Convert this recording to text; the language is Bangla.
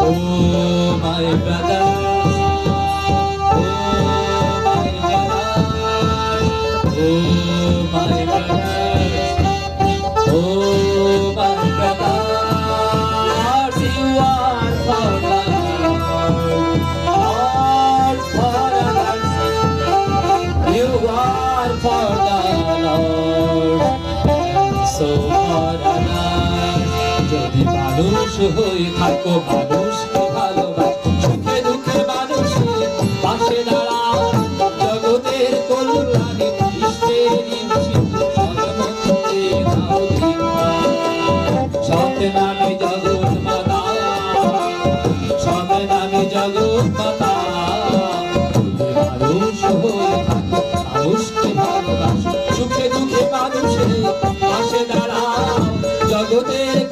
Oh my brothers, oh my brothers, oh my brothers, oh my brothers, you are for the Lord, not for others, you are for the Lord, so for others. যদি মানুষ হয়ে থাকো মানুষকে ভালোবাসো, সুখে দুঃখে মানুষের পাশে দাঁড়াও, জগতের কল্যাণে ঈশ্বরেরই সিন্ধু সর্বমন্ত্রে দাও দীক্ষা। সৎ নামে জগৎ মাতা, সৎ নামে জগৎ মাতা।